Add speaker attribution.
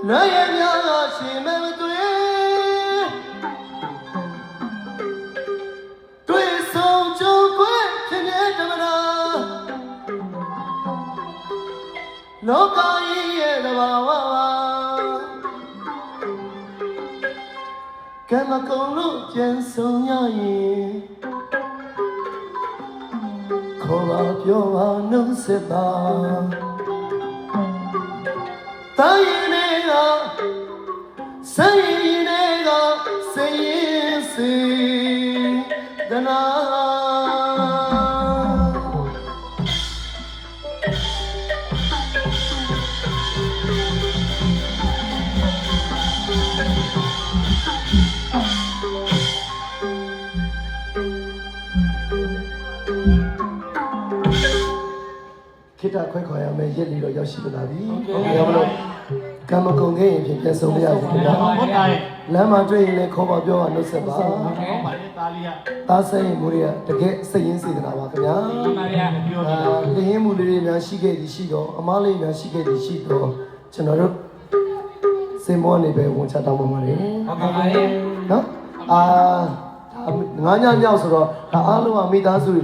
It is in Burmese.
Speaker 1: နိုင်ရများကရှင်မဲ့တွေ့ဆုံကြုံခွင့်ဖြစ်နေတမနာလောကကြီးရဲ့သဘာဝကံမကုန်လို့ပြန်ဆုံရရင်ခေါ်ပါပြောပါနှုတ်ဆက်ပါတိုင်းရင်တွေကဆိုင်ရင်တွေကစိတ်ရင်စီဒနာခိတခွဲခေါ်ရမယ်ရက်လီတော့ရောက်ရှိလာပြီဟုတ်ကဲ့ဘလို့ကံမကုန်ခဲ့ရင်ပြန်ဆုံးမရဘူးခင်ဗျာဟုတ်တယ်လမ်းမှာတွေ့ရင်လည်းခေါ်ပါပြောပါနှုတ်ဆက်ပါဟုတ်ပါလေတာလီကသားစိတ်မှုတွေကတကယ်စိတ်ရင်းစေတနာပါခင်ဗျာမှန်ပါဗျာပြောနေတာလင်းမှုလေးတွေများရှိခဲ့သည်ရှိတော့အမားလေးများရှိခဲ့သည်ရှိတော့ကျွန်တော်တို့စင်မောနေပဲဝန်ချတောင်းပါပါလေဟုတ်ပါပါနော်ငါးညမြောက်ဆိုတော့ဒါအားလုံးကမိသားစုတွေ